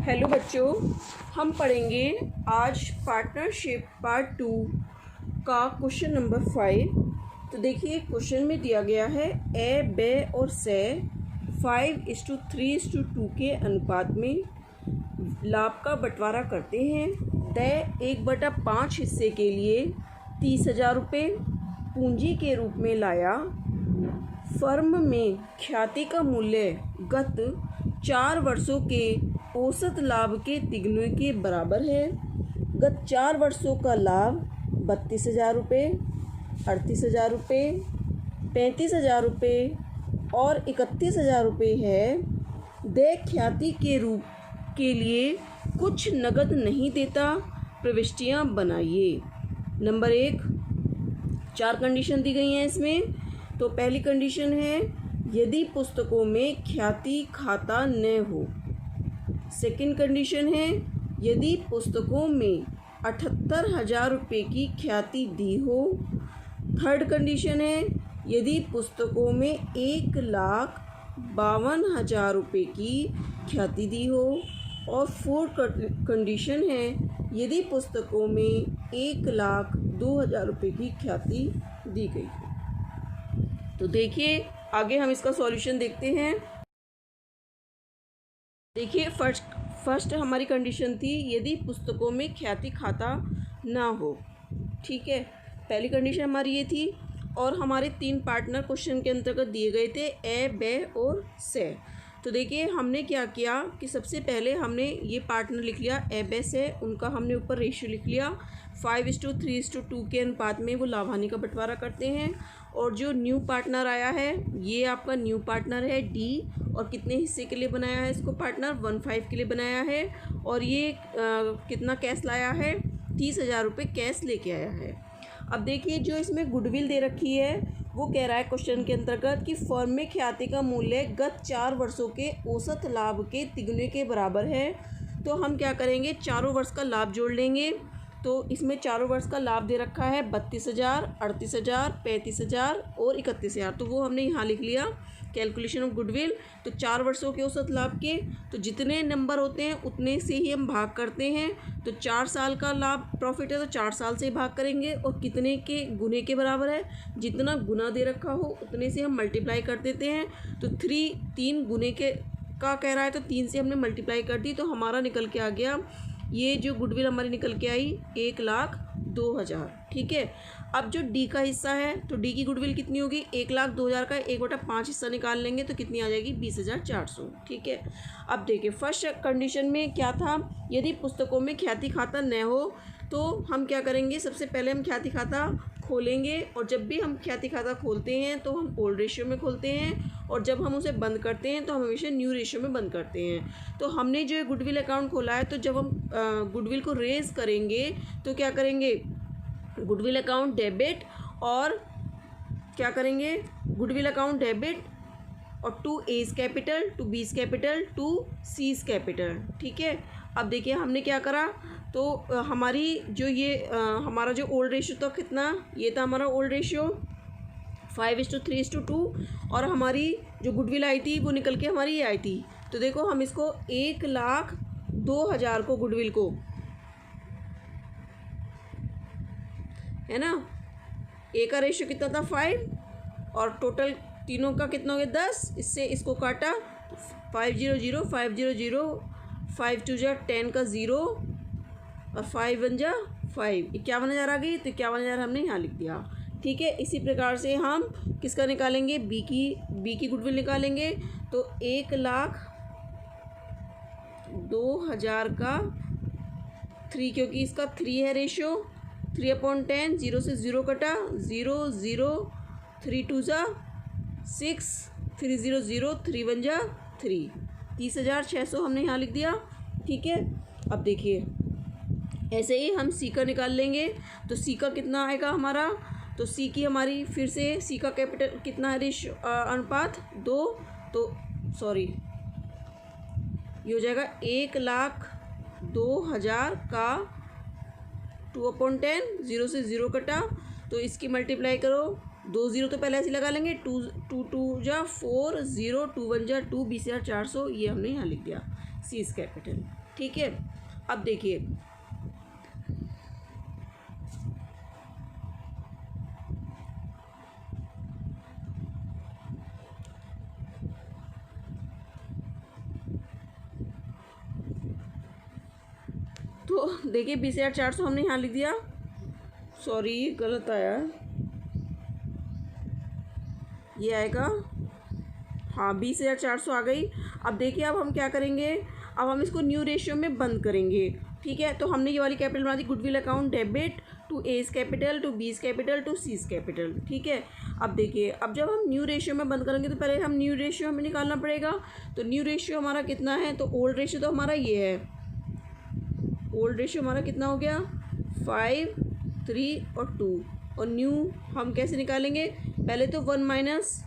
Hello बच्चों, हम पढ़ेंगे आज पार्टनरशिप पार्ट 2 का क्वेश्चन नंबर 5। तो देखिए क्वेश्चन में दिया गया है ए, बे और से 5:3:2 के अनुपात में लाभ का बंटवारा करते हैं। द 1/5 हिस्से के लिए 30,000 रुपये पूंजी के रूप में लाया। फर्म में ख्याति का मूल्य गत 4 वर्षों के औसत लाभ के तिगुने के बराबर है। गत 4 वर्षों का लाभ 32,000 रुपये, 38,000 रुपये, 35,000 रुपये और 31,000 रुपये है। देय ख्याति के रूप के लिए कुछ नगद नहीं देता। प्रविष्टियाँ बनाइए। नंबर 1, 4 कंडीशन दी गई हैं इसमें। तो पहली कंडीशन है यदि पुस्तकों में ख्याति खाता न हो। सेकंड कंडीशन है यदि पुस्तकों में 78,000 रुपये की ख्याति दी हो। थर्ड कंडीशन है यदि पुस्तकों में 1,52,000 रुपये की ख्याति दी हो। और फोर्थ कंडीशन है यदि पुस्तकों में 1,02,000 रुपये की ख्याति दी गई हो। तो देखिए आगे हम इसका सॉल्यूशन देखते हैं। देखिए फर्स्ट हमारी कंडीशन थी यदि पुस्तकों में ख्याति खाता ना हो। ठीक है, पहली कंडीशन हमारी ये थी। और हमारे 3 पार्टनर क्वेश्चन के अंतर्गत दिए गए थे ए, बे और से। तो देखिए हमने क्या किया कि सबसे पहले हमने ये पार्टनर लिख लिया ए, बे, से। उनका हमने ऊपर रेशियो लिख लिया। 5:3:2 के अनुपात में वो लाभ हानि का बंटवारा करते हैं। और जो न्यू पार्टनर आया है ये आपका न्यू पार्टनर है डी। और कितने हिस्से के लिए बनाया है इसको पार्टनर? 1/5 के लिए बनाया है। और ये कितना कैश लाया है? 30,000 रुपये कैश लेके आया है। अब देखिए जो इसमें गुडविल दे रखी है वो कह रहा है क्वेश्चन के अंतर्गत कि फर्म में ख्याति का मूल्य गत 4 वर्षों के औसत लाभ के तिगुने के बराबर है। तो हम क्या करेंगे, चारों वर्ष का लाभ जोड़ लेंगे। तो इसमें चारों वर्ष का लाभ दे रखा है 32,000, 38,000, 35,000 और 31,000। तो वो हमने यहाँ लिख लिया कैलकुलेशन ऑफ गुडविल। तो 4 वर्षों के औसत लाभ के तो जितने नंबर होते हैं उतने से ही हम भाग करते हैं। तो 4 साल का लाभ प्रॉफिट है तो 4 साल से ही भाग करेंगे। और कितने के गुने के बराबर है? जितना गुना दे रखा हो उतने से हम मल्टीप्लाई कर देते हैं। तो 3 गुने के का कह रहा है तो 3 से हमने मल्टीप्लाई कर दी। तो हमारा निकल के आ गया, ये जो गुडविल हमारी निकल के आई 1,02,000। ठीक है, अब जो डी का हिस्सा है तो डी की गुडविल कितनी होगी? 1,02,000 का 1/5 हिस्सा निकाल लेंगे तो कितनी आ जाएगी? 20,400। ठीक है, अब देखिए फर्स्ट कंडीशन में क्या था, यदि पुस्तकों में ख्याति खाता न हो। तो हम क्या करेंगे, सबसे पहले हम ख्याति खाता खोलेंगे। और जब भी हम ख्याति खाता खोलते हैं तो हम ओल्ड रेशियो में खोलते हैं। और जब हम उसे बंद करते हैं तो हम हमेशा न्यू रेशियो में बंद करते हैं। तो हमने जो गुडविल अकाउंट खोला है तो जब हम गुडविल को रेज करेंगे तो क्या करेंगे, गुडविल अकाउंट डेबिट। और क्या करेंगे, गुडविल अकाउंट डेबिट और to A's capital, to B's capital, to C's capital. ठीक है, अब देखिए हमने क्या करा। तो हमारी जो ये हमारा जो ओल्ड रेशियो था कितना, ये था हमारा ओल्ड रेशियो 5:3:2। और हमारी जो गुडविल आई थी वो निकल के हमारी ये आई थी। तो देखो हम इसको 1,02,000 को गुडविल को, है ना, ए का रेशियो कितना था 5 और टोटल तीनों का कितना हो गया 10। इससे इसको काटा 500, 500, 5 2 10 का 0 और 5 1 5, 51,000 आ गई। तो 51,000 हमने यहाँ लिख दिया। ठीक है, इसी प्रकार से हम किसका निकालेंगे, बी की गुडविल निकालेंगे। तो 1,02,000 का 3, क्योंकि इसका 3 है रेशियो, 3/10, 0 से 0 कटा, 0 0 3 2 6, 3 0 0 3 1 3, 30,600 हमने यहाँ लिख दिया। ठीक है, अब देखिए ऐसे ही हम सी का निकाल लेंगे। तो सी का कितना आएगा हमारा, तो सी की हमारी फिर से सी का कैपिटल कितना है रेशियो अनुपात 2। तो सॉरी ये हो जाएगा 1,02,000 का 2/10, 0 से 0 कटा। तो इसकी मल्टीप्लाई करो 2 0 तो पहले ऐसे लगा लेंगे, 2 जा 4, 0 2 1 जा 2, 20,400, ये हमने यहाँ लिख दिया सी इज कैपिटल। ठीक है, अब देखिए तो देखिए 20,400 हमने यहाँ लिख दिया, सॉरी गलत आया, ये आएगा, हाँ 20,400 आ गई। अब देखिए अब हम क्या करेंगे, अब हम इसको न्यू रेशियो में बंद करेंगे। ठीक है, तो हमने ये वाली कैपिटल बना दी, goodwill account debit to A's capital to B's capital to C's capital. ठीक है, अब देखिए अब जब हम न्यू रेशियो में बंद करेंगे तो पहले हम न्यू रेशियो हमें निकालना पड़ेगा। तो न्यू रेशियो हमारा कितना है, तो ओल्ड रेशियो तो हमारा ये है, ओल्ड रेशियो हमारा कितना हो गया 5 3 और 2, और न्यू हम कैसे निकालेंगे, पहले तो 1 माइनस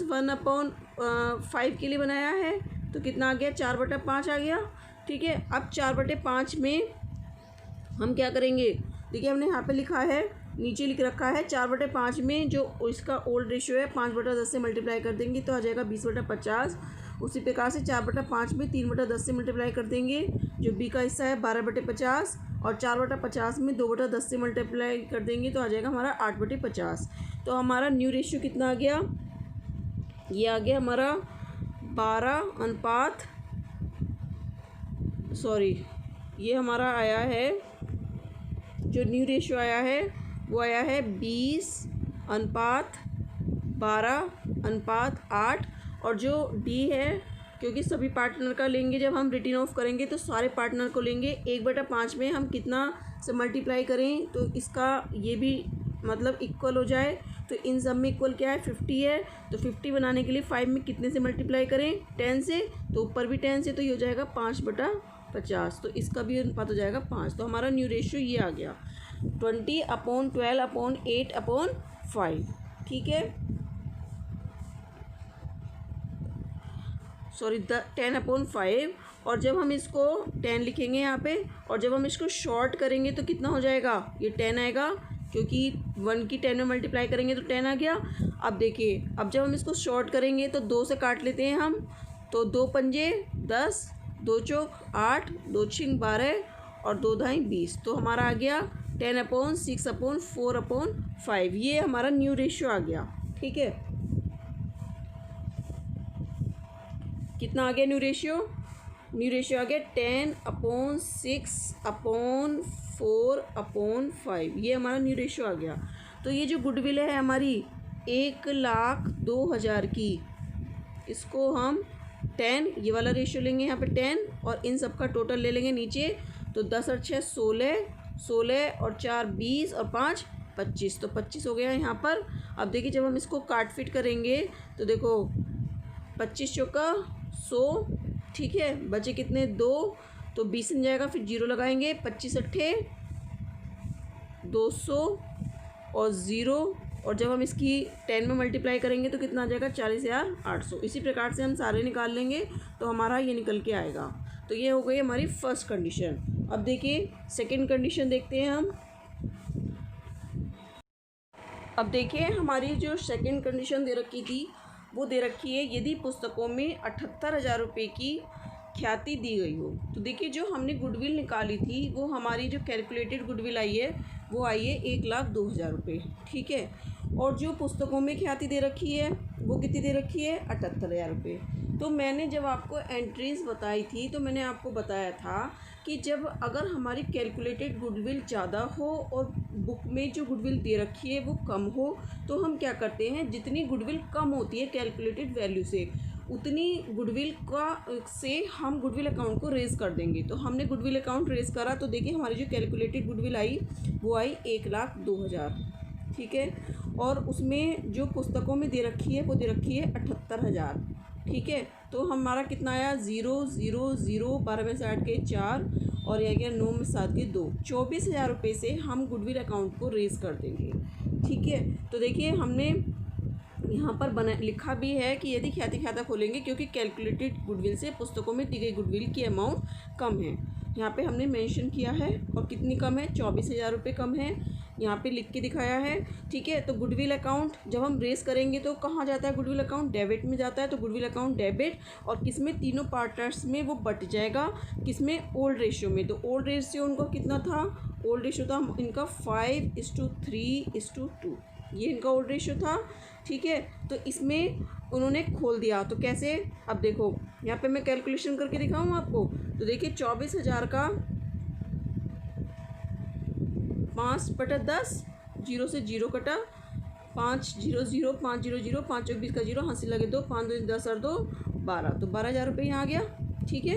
1/5 के लिए बनाया है, तो कितना आ गया 4/5 आ गया। ठीक है, अब 4/5 में हम क्या करेंगे, देखिए हमने यहाँ पे लिखा है, नीचे लिख रखा है 4/5 में जो इसका ओल्ड रेशियो है 5/10 से मल्टीप्लाई कर देंगे तो आ जाएगा 20/50। उसी प्रकार से 4/5 में 3/10 से मल्टीप्लाई कर देंगे, जो बी का हिस्सा है 12/50, और 4/50 में 2/10 से मल्टीप्लाई कर देंगे तो आ जाएगा हमारा 8/50। तो हमारा न्यू रेशियो कितना आ गया, ये आ गया हमारा 12 सॉरी ये हमारा आया है, जो न्यू रेशियो आया है वो आया है 20:12:8, और जो डी है क्योंकि सभी पार्टनर का लेंगे, जब हम रिटर्न ऑफ करेंगे तो सारे पार्टनर को लेंगे, 1/5 में हम कितना से मल्टीप्लाई करें तो इसका ये भी मतलब इक्वल हो जाए, तो इन सब में इक्वल क्या है 50 है, तो 50 बनाने के लिए 5 में कितने से मल्टीप्लाई करें 10 से, तो ऊपर भी 10 से, तो ये हो जाएगा 5/50, तो इसका भी अनुपात हो जाएगा 5। तो हमारा न्यू रेशियो ये आ गया 20/12/8/5। ठीक है, सॉरी 10/5, और जब हम इसको 10 लिखेंगे यहाँ पे, और जब हम इसको शॉर्ट करेंगे तो कितना हो जाएगा, ये 10 आएगा, क्योंकि 1 की 10 में मल्टीप्लाई करेंगे तो 10 आ गया। अब देखिए अब जब हम इसको शॉर्ट करेंगे तो 2 से काट लेते हैं हम, तो 2 पंजे 10, 2 चौक 8, 2 छिंग 12 और 2 धाई 20, तो हमारा आ गया 10/6/4/5, ये हमारा न्यू रेशियो आ गया। ठीक है, कितना आ गया न्यू रेशियो, न्यू रेशियो आ गया 10/6/4/5, ये हमारा न्यू रेशियो आ गया। तो ये जो गुडविल है हमारी 1,02,000 की, इसको हम 10 ये वाला रेशियो लेंगे यहाँ पे 10, और इन सब का टोटल ले लेंगे नीचे, तो 10 और 6 16 और 4 20 और 5 25, तो 25 हो गया यहाँ पर। अब देखिए जब हम इसको काट फिट करेंगे तो देखो 25 चौका 100, ठीक है, बचे कितने 2, तो 20 बन जाएगा, फिर 0 लगाएंगे, 25 अट्ठे 200 और 0, और जब हम इसकी 10 में मल्टीप्लाई करेंगे तो कितना आ जाएगा 40,800। इसी प्रकार से हम सारे निकाल लेंगे तो हमारा ये निकल के आएगा। तो ये हो गई हमारी फर्स्ट कंडीशन। अब देखिए सेकंड कंडीशन देखते हैं हम। अब देखिए हमारी जो सेकंड कंडीशन दे रखी थी वो दे रखी है, यदि पुस्तकों में 78,000 रुपये की ख्याति दी गई हो। तो देखिए जो हमने गुडविल निकाली थी वो हमारी जो कैलकुलेटेड गुडविल आई है वो आई है 1,02,000 रुपये। ठीक है, और जो पुस्तकों में ख्याति दे रखी है वो कितनी दे रखी है 78,000 रुपये। तो मैंने जब आपको एंट्रीज़ बताई थी तो मैंने आपको बताया था कि जब अगर हमारी कैलकुलेटेड गुडविल ज़्यादा हो और बुक में जो गुडविल दे रखी है वो कम हो, तो हम क्या करते हैं, जितनी गुडविल कम होती है कैलकुलेटेड वैल्यू से उतनी गुडविल का से हम गुडविल अकाउंट को रेज़ कर देंगे। तो हमने गुडविल अकाउंट रेज़ करा, तो देखिए हमारी जो कैलकुलेटेड गुडविल आई वो आई 1,02,000। ठीक है, और उसमें जो पुस्तकों में दे रखी है वो दे रखी है 78,000। ठीक है, तो हमारा कितना आया 0 0 0, 12 में से 8 के 4 और यह गया 9 में 7 के 2, 24,000 रुपये से हम गुडविल अकाउंट को रेज़ कर देंगे। ठीक है, तो देखिए हमने यहाँ पर बना लिखा भी है कि यदि ख्याति खाता खोलेंगे क्योंकि कैलकुलेटेड गुडविल से पुस्तकों में दी गई गुडविल की अमाउंट कम है। यहाँ पे हमने मेंशन किया है और कितनी कम है, 24,000 रुपये कम है, यहाँ पे लिख के दिखाया है। ठीक है, तो गुडविल अकाउंट जब हम रेस करेंगे तो कहाँ जाता है, गुडविल अकाउंट डेबिट में जाता है। तो गुडविल अकाउंट डेबिट, और किस में, तीनों पार्टनर्स में वो बट जाएगा, किस में, ओल्ड रेशियो में। तो ओल्ड रेशियो उनका कितना था, ओल्ड रेशियो था इनका 5:3:2, ये इनका ओल्ड रेशियो था। ठीक है, तो इसमें उन्होंने खोल दिया। तो कैसे, अब देखो यहाँ पे मैं कैलकुलेशन करके दिखाऊँ आपको। तो देखिए 24,000 का 5/10, 0 से 0 कटा, 500, 500, 5 20 का 0, हंसी लगे 2, 5 2 10 और 2 12, तो 12,000 रुपये यहाँ आ गया। ठीक है,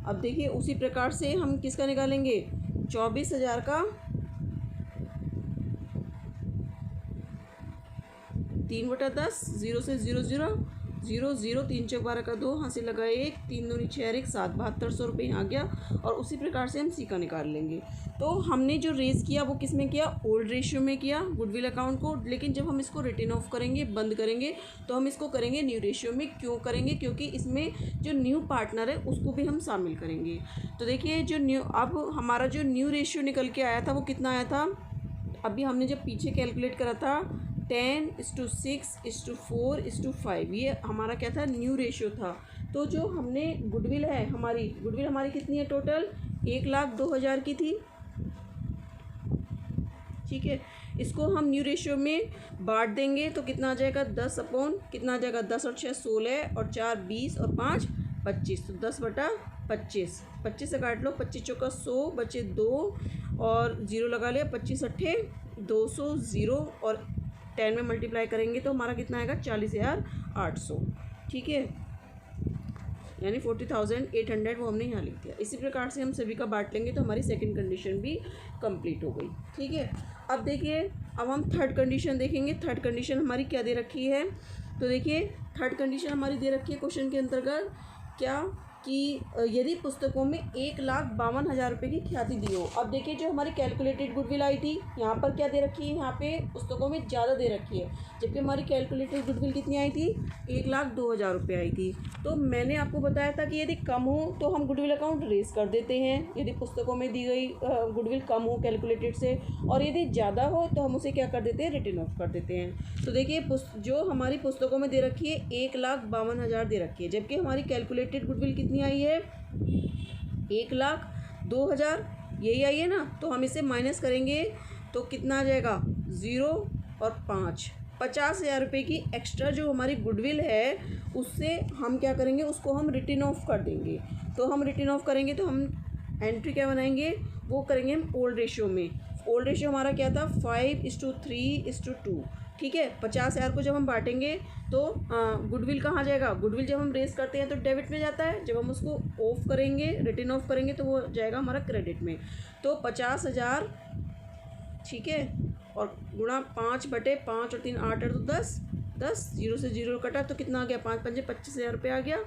अब देखिए उसी प्रकार से हम किसका निकालेंगे, 24,000 का 3/10, 0 से 0 0 0 0, 3 चौक 12 का 2, हंसी लगा 1, 3 दूनी 6 1 7, 7200 रुपये यहाँ गया। और उसी प्रकार से हम सी का निकाल लेंगे। तो हमने जो रेज़ किया वो किस में किया, ओल्ड रेशियो में किया गुडविल अकाउंट को। लेकिन जब हम इसको रिटर्न ऑफ करेंगे, बंद करेंगे, तो हम इसको करेंगे न्यू रेशियो में। क्यों करेंगे, क्योंकि इसमें जो न्यू पार्टनर है उसको भी हम शामिल करेंगे। तो देखिए जो न्यू, अब हमारा जो न्यू रेशियो निकल के आया था वो कितना आया था, अभी हमने जब पीछे कैलकुलेट करा था 10:6:4:5, ये हमारा क्या था, न्यू रेशियो था। तो जो हमने गुडविल है, गुडविल हमारी कितनी है, टोटल 1,02,000 की थी। ठीक है, इसको हम न्यू रेशियो में बांट देंगे तो कितना आ जाएगा, 10 अपॉन कितना आ जाएगा, 10 और 6 16 और 4 20 और 5 25, तो 10/25, 25 से काट लो, 25 चौका 100, बचे 2 और 0 लगा लिया, 25 अट्ठे 200, 0 और 10 में मल्टीप्लाई करेंगे तो हमारा कितना आएगा, 40,800। ठीक है, यानी 40,800 वो हमने यहाँ लिख दिया। इसी प्रकार से हम सभी का बांट लेंगे तो हमारी सेकंड कंडीशन भी कंप्लीट हो गई। ठीक है, अब देखिए, अब हम थर्ड कंडीशन देखेंगे। थर्ड कंडीशन हमारी क्या दे रखी है, तो देखिए थर्ड कंडीशन हमारी दे रखी है क्वेश्चन के अंतर्गत क्या, कि यदि पुस्तकों में 1,52,000 रुपये की ख्याति दी हो। अब देखिए जो हमारी कैलकुलेटेड गुडविल आई थी, यहाँ पर क्या दे रखी है, यहाँ पे पुस्तकों में ज़्यादा दे रखी है, जबकि हमारी कैलकुलेटेड गुडविल कितनी आई थी, 1,02,000 रुपये आई थी। तो मैंने आपको बताया था कि यदि कम हो तो हम गुडविल अकाउंट रेस कर देते हैं, यदि पुस्तकों में दी गई गुडविल कम हो कैलकुलेटेड से, और यदि ज़्यादा हो तो हम उसे क्या कर देते हैं, रिटर्न ऑफ कर देते हैं। तो देखिए जो हमारी पुस्तकों में दे रखी है 1,52,000 दे रखी है, जबकि हमारी कैलकुलेटेड गुडविल कितनी आई है, 1,02,000, यही आई है ना। तो हम इसे माइनस करेंगे तो कितना आ जाएगा, 0 और 5, 50,000 रुपये की एक्स्ट्रा जो हमारी गुडविल है उससे हम क्या करेंगे, उसको हम रिटर्न ऑफ कर देंगे। तो हम रिटर्न ऑफ करेंगे तो हम एंट्री क्या बनाएंगे, वो करेंगे हम ओल्ड रेशियो में। ओल्ड रेशियो हमारा क्या था, 5:3:2। ठीक है, 50,000 को जब हम बांटेंगे तो गुडविल कहाँ जाएगा, गुडविल जब हम रेस करते हैं तो डेबिट में जाता है, जब हम उसको ऑफ करेंगे, रिटर्न ऑफ करेंगे तो वो जाएगा हमारा क्रेडिट में। तो 50,000, ठीक है, और गुणा 5/5 और 3 8 तो 10, 0 से 0 कटा तो कितना आ गया, 5 पंजे 25,000 रुपये आ गया।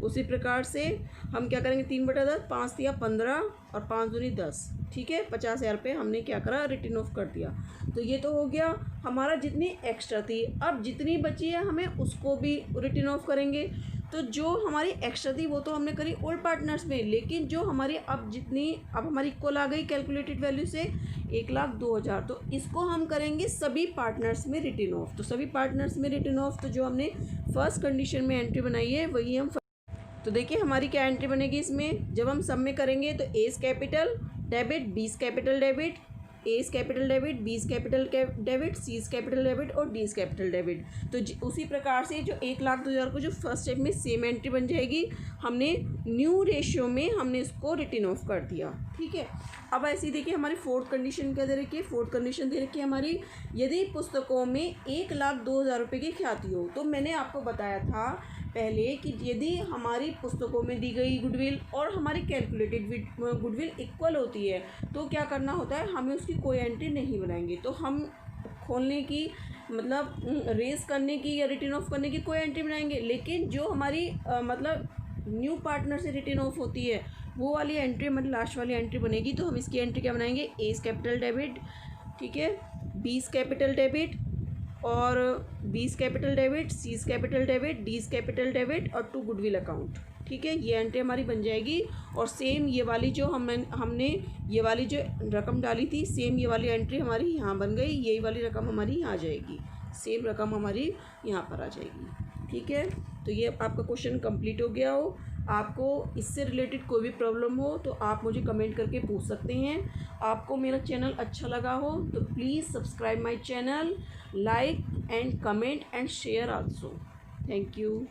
उसी प्रकार से हम क्या करेंगे, 3/10, 5 दिया 15 और 5 दूनी 10। ठीक है, 50,000 रुपये हमने क्या करा, रिटर्न ऑफ कर दिया। तो ये तो हो गया हमारा जितनी एक्स्ट्रा थी। अब जितनी बची है हमें उसको भी रिटर्न ऑफ करेंगे। तो जो हमारी एक्स्ट्रा थी वो तो हमने करी ओल्ड पार्टनर्स में, लेकिन जो हमारी अब हमारी इक्वल आ गई कैलकुलेटेड वैल्यू से 1,02,000, तो इसको हम करेंगे सभी पार्टनर्स में रिटर्न ऑफ। तो सभी पार्टनर्स में रिटर्न ऑफ, तो जो हमने फर्स्ट कंडीशन में एंट्री बनाई है वही हम, तो देखिए हमारी क्या एंट्री बनेगी इसमें, जब हम सब में करेंगे तो एस कैपिटल डेबिट, बीस capital debit, S capital debit, बीस capital debit, seize capital debit और डीज कैपिटल डेबिट। तो उसी प्रकार से जो 1,02,000 को जो फर्स्ट स्टेप में सेम एंट्री बन जाएगी, हमने न्यू रेशियो में हमने इसको रिटर्न ऑफ कर दिया। ठीक है, अब ऐसे ही देखिए हमारी फोर्थ कंडीशन क्या दे रखी है, फोर्थ कंडीशन दे रखी है हमारी, यदि पुस्तकों में 1,02,000 रुपये की ख्याति हो। तो मैंने आपको बताया था पहले कि यदि हमारी पुस्तकों में दी गई गुडविल और हमारी कैलकुलेटेड गुडविल इक्वल होती है तो क्या करना होता है, हमें उसकी कोई एंट्री नहीं बनाएंगे। तो हम खोलने की मतलब रेस करने की या रिटर्न ऑफ करने की कोई एंट्री बनाएंगे, लेकिन जो हमारी मतलब न्यू पार्टनर से रिटर्न ऑफ होती है वो वाली एंट्री मतलब लास्ट वाली एंट्री बनेगी। तो हम इसकी एंट्री क्या बनाएंगे, एस कैपिटल डेबिट, ठीक है, बीस कैपिटल डेबिट, और B's capital debit, C's capital debit, D's capital debit और टू गुडविल अकाउंट। ठीक है, ये एंट्री हमारी बन जाएगी। और सेम ये वाली जो हमने ये वाली जो रकम डाली थी, सेम ये वाली एंट्री हमारी यहाँ बन गई, यही वाली रकम हमारी यहाँ आ जाएगी, सेम रकम हमारी यहाँ पर आ जाएगी। ठीक है, तो ये आपका क्वेश्चन कंप्लीट हो गया हो। आपको इससे रिलेटेड कोई भी प्रॉब्लम हो तो आप मुझे कमेंट करके पूछ सकते हैं। आपको मेरा चैनल अच्छा लगा हो तो please subscribe my channel, like and comment and share also. Thank you.